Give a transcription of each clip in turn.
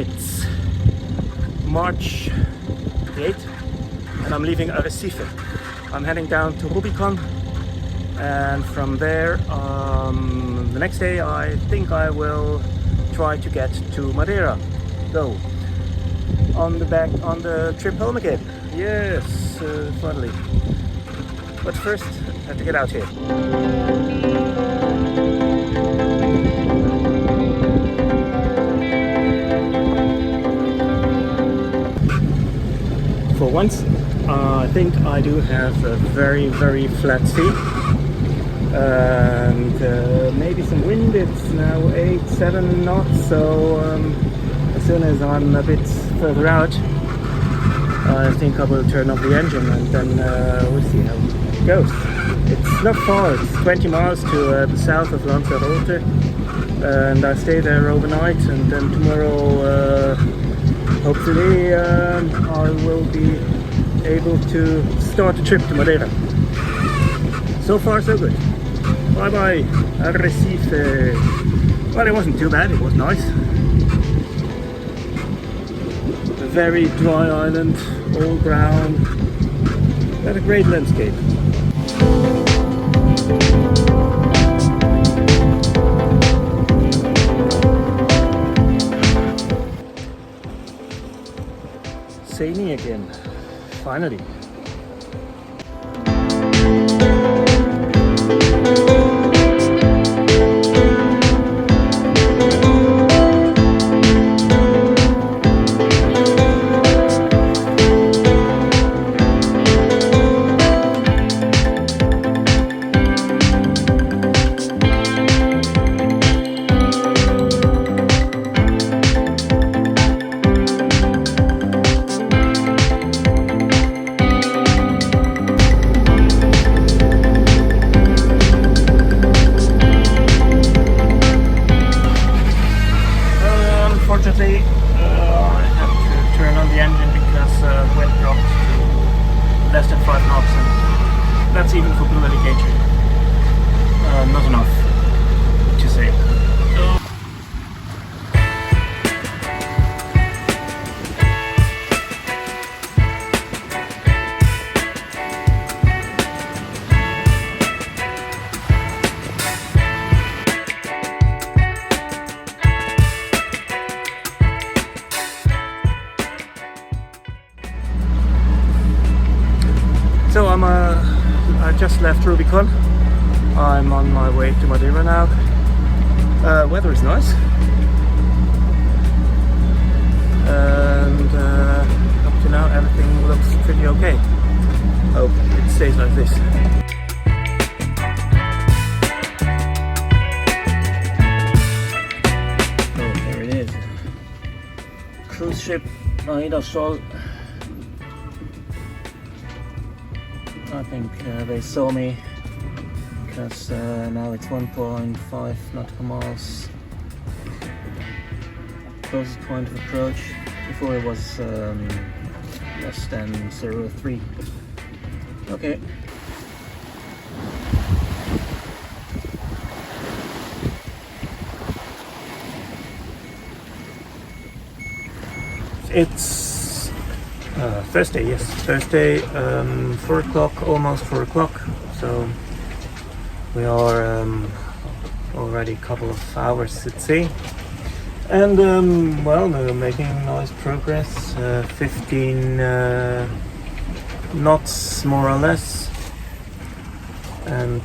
It's March 8th and I'm leaving Arrecife. I'm heading down to Rubicon, and from there the next day I think I will try to get to Madeira, though on the trip home again. Yes, finally. But first I have to get out here. For once, I think I do have a very flat sea, and maybe some wind. It's now 8-7 knots, so as soon as I'm a bit further out, I think I will turn off the engine, and then we'll see how it goes. It's not far, it's 20 miles to the south of Lanzarote, and I stay there overnight, and then tomorrow hopefully I will be able to start the trip to Madeira. So far so good. Bye bye Arrecife. Well, it wasn't too bad, it was nice. A very dry island, all brown. Had a great landscape. Sunny again, finally. Unfortunately, I have to turn on the engine because the wind dropped to less than 5 knots, and that's even for blue alligator. Not enough to say. So I just left Rubicon. I'm on my way to Madeira now. Weather is nice, and up to now everything looks pretty okay. Hope it stays like this. Oh, there it is. Cruise ship Madeira. I think they saw me because now it's 1.5 nautical miles. Closest point of approach. Before it was less than 0.3. Okay. It's Thursday, yes, Thursday, 4 o'clock, almost 4 o'clock, so we are already a couple of hours at sea, and well, we're making nice progress, 15 knots more or less, and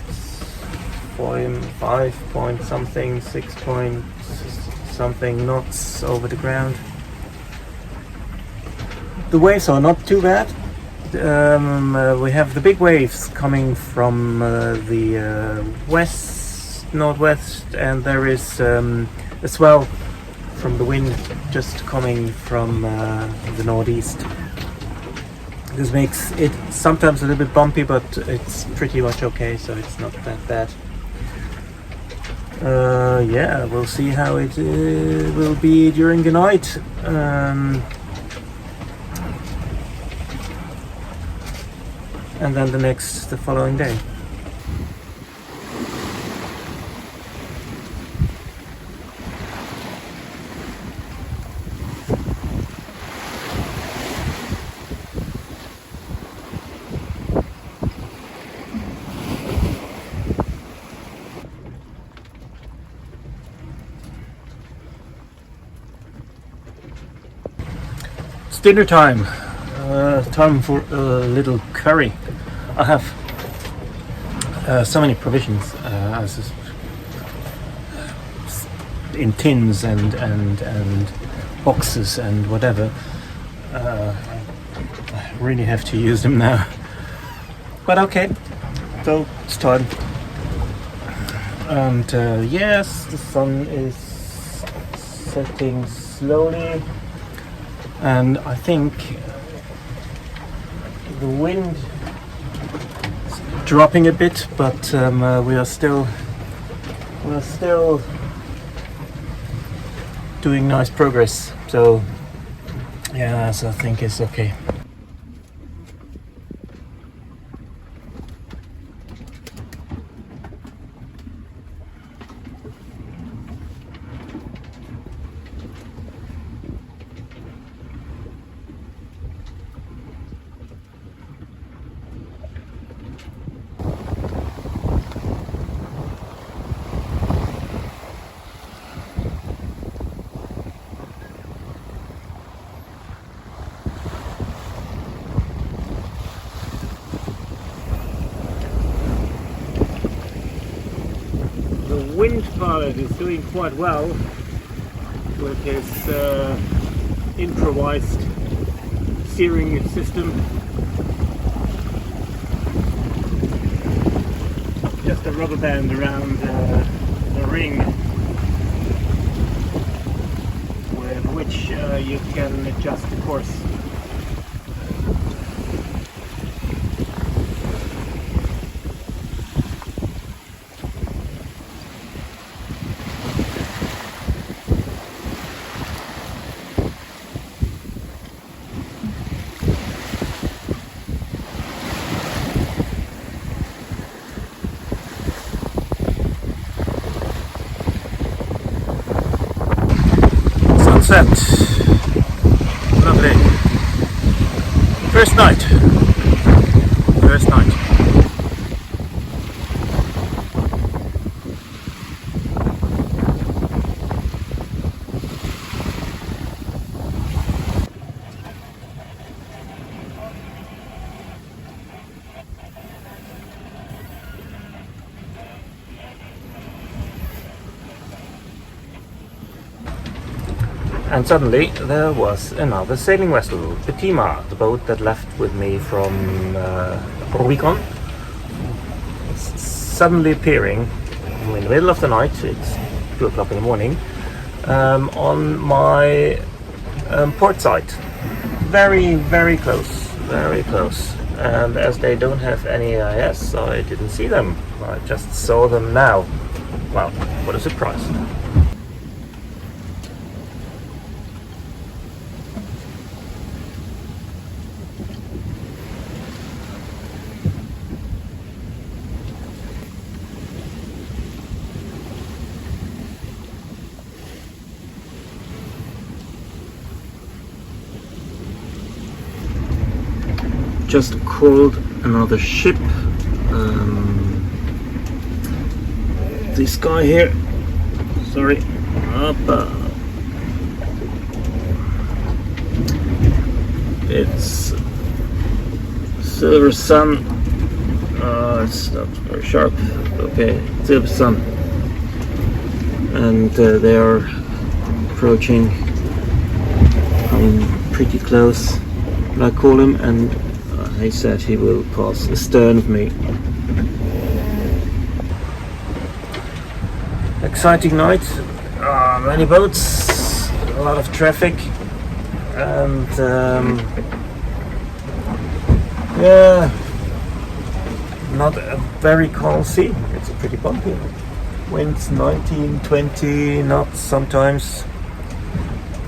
5 point something, 6 point something knots over the ground. The waves are not too bad. We have the big waves coming from the northwest, and there is a swell from the wind just coming from the northeast. This makes it sometimes a little bit bumpy, but it's pretty much okay, so it's not that bad. Yeah, we'll see how it will be during the night. And then the following day. It's dinner time. Time for a little curry. I have so many provisions in tins and boxes and whatever. I really have to use them now. But okay, so it's time. And yes, the sun is setting slowly, and I think the wind is dropping a bit, but we're still doing nice progress. So yes, I think it's okay. Wind pilot is doing quite well with his improvised steering system. Just a rubber band around the ring with which you can adjust the course. Sunset. Lovely. First night. And suddenly there was another sailing vessel, Petima, the boat that left with me from Rubicon. It's suddenly appearing in the middle of the night, it's 2 o'clock in the morning, on my port side. Very, very close. And as they don't have any AIS, I didn't see them. I just saw them now. Wow, what a surprise. Just called another ship. This guy here, sorry, it's Silver Sun. It's not very sharp. Okay, Silver Sun, and they are approaching. Pretty close. I call him, and he said he will pass astern of me. Exciting night. Many boats, a lot of traffic, and yeah, not a very calm sea. It's pretty bumpy. Winds 19, 20 knots sometimes.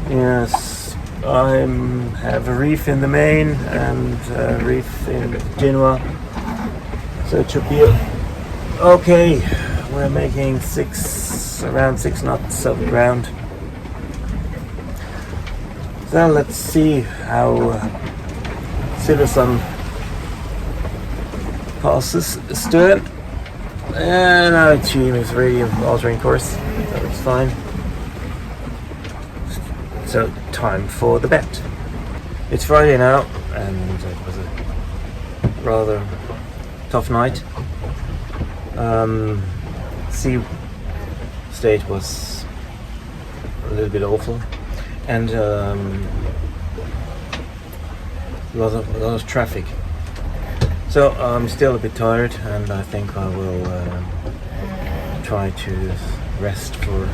Yes. I have a reef in the main and a reef in Genoa, so it should be okay. We're making around 6 knots of ground. So let's see how Silver Sun passes astern. And now the team is really altering course, so it's fine. So time for the bet. It's Friday now, and it was a rather tough night. Sea state was a little bit awful, and a lot of traffic. So I'm still a bit tired, and I think I will try to rest for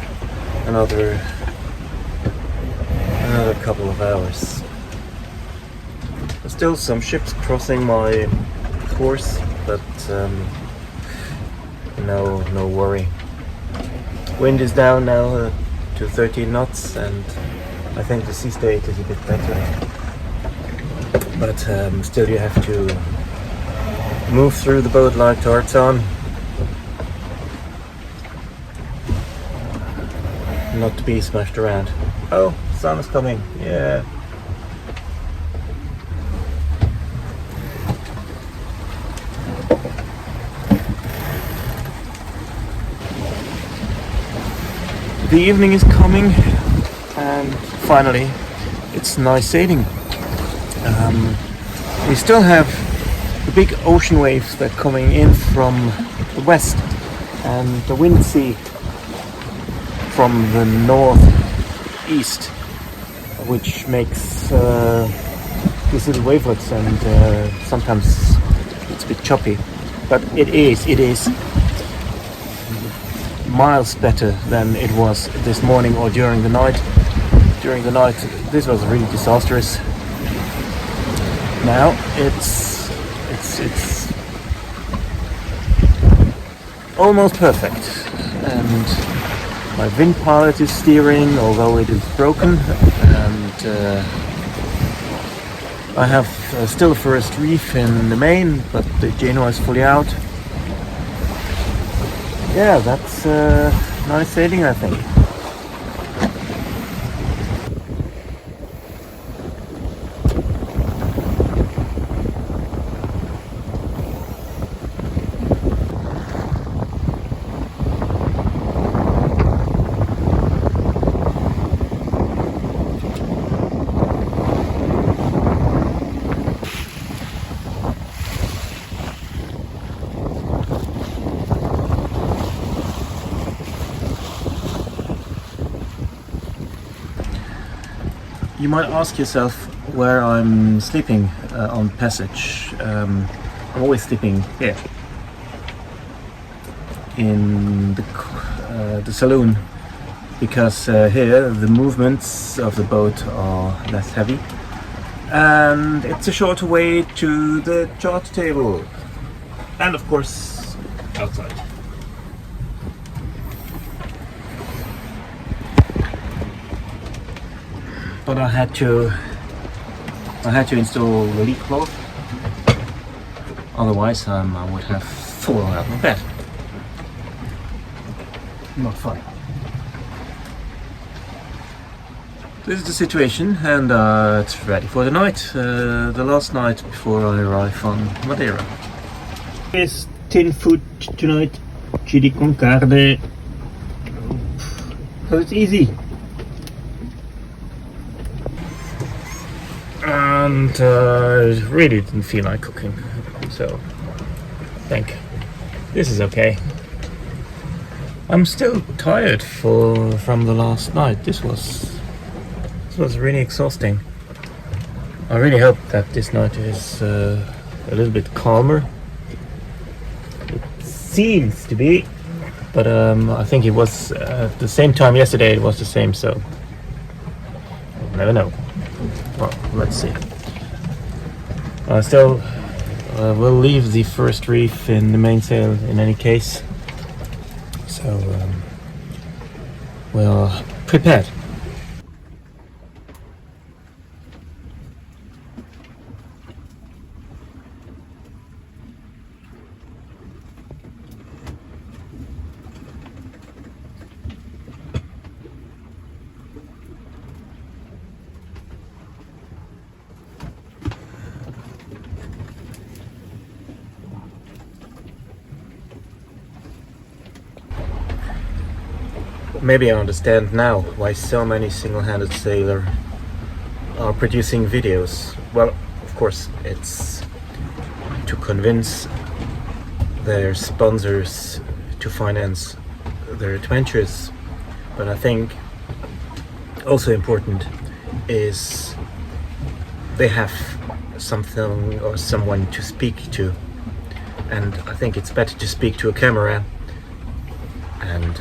another couple of hours. There's still some ships crossing my course, but no worry. Wind is down now to 13 knots, and I think the sea state is a bit better. But still, you have to move through the boat like Tarzan, not to be smashed around. Oh, sun is coming. Yeah. The evening is coming, and finally it's nice sailing. We still have the big ocean waves that are coming in from the west, and the wind sea from the northeast, which makes these little wavelets, and sometimes it's a bit choppy, but it is miles better than it was this morning or during the night. During the night, this was really disastrous. Now it's almost perfect, and my wind pilot is steering, although it is broken, and I have still a first reef in the main, but the Genoa is fully out. Yeah, that's nice sailing, I think. You might ask yourself where I'm sleeping on passage. I'm always sleeping here in the saloon, because here the movements of the boat are less heavy, and it's a shorter way to the chart table, and of course outside. But I had to install the leak cloth, otherwise I would have fallen out of bed. Not fun. This is the situation, and it's ready for the night, the last night before I arrive on Madeira. It's tin food tonight, chili con carne, so it's easy. And I really didn't feel like cooking, so I think this is okay. I'm still tired from the last night. This was really exhausting. I really hope that this night is a little bit calmer. It seems to be, but I think it was at the same time yesterday. It was the same, so I'll never know. Well, let's see. I still will leave the first reef in the mainsail in any case, so we're prepared. Maybe I understand now why so many single-handed sailors are producing videos. Well, of course, it's to convince their sponsors to finance their adventures, but I think also important is they have something or someone to speak to, and I think it's better to speak to a camera and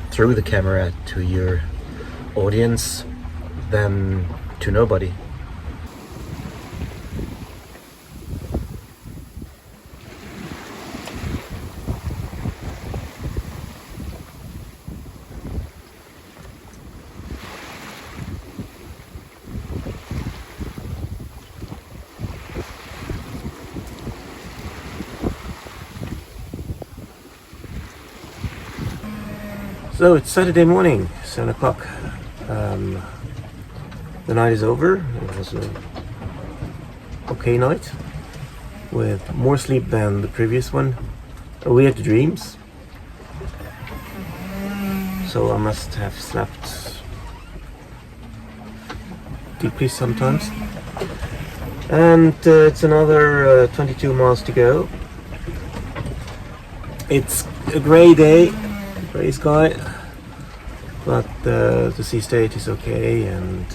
through the camera to your audience than to nobody. So it's Saturday morning, 7 o'clock. The night is over. It was an okay night with more sleep than the previous one. We had dreams, so I must have slept deeply sometimes. And it's another 22 miles to go. It's a grey day, grey sky, but the sea state is okay, and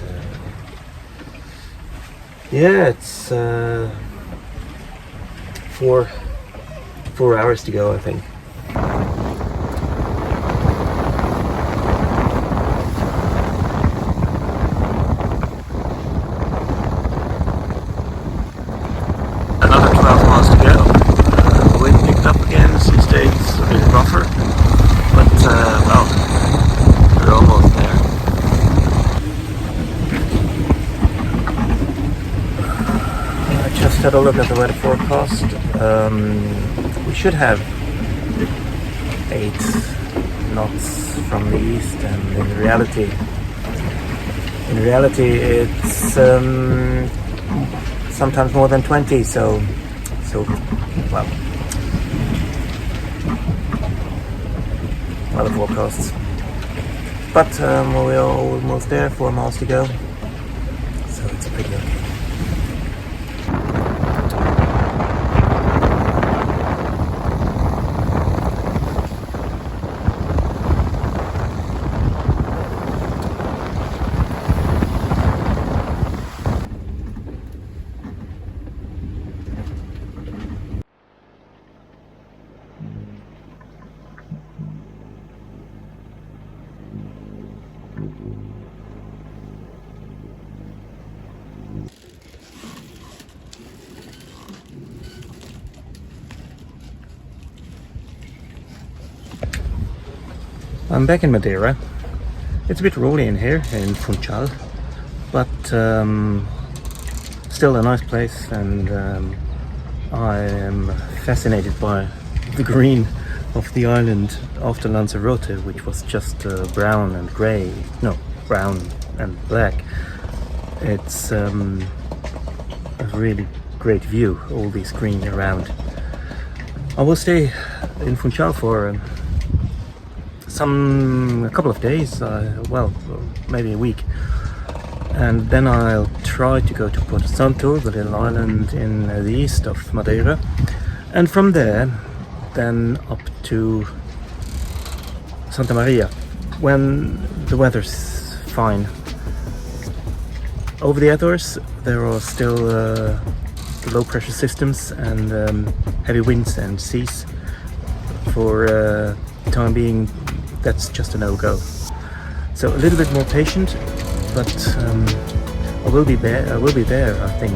yeah, it's 4 hours to go, I think. Another 12 miles to go. The wind picked up again, the sea state's a bit rougher, but well, we're almost there. I just had a look at the weather forecast. We should have 8 knots from the east, and in reality it's sometimes more than 20, so well, other forecasts. But we're almost there, 4 miles to go, so it's pretty okay. I'm back in Madeira. It's a bit rolly in here in Funchal, but still a nice place, and I am fascinated by the green of the island after Lanzarote, which was just brown and grey, no, brown and black. It's a really great view, all this green around. I will stay in Funchal for a couple of days, well, maybe a week, and then I'll try to go to Porto Santo, the little island in the east of Madeira, and from there then up to Santa Maria when the weather's fine. Over the Azores there are still low pressure systems and heavy winds and seas. For the time being, that's just a no-go. So a little bit more patient, but I will be there. I think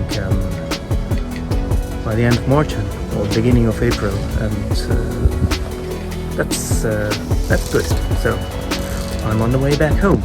by the end of March or beginning of April, and that's good. So I'm on the way back home.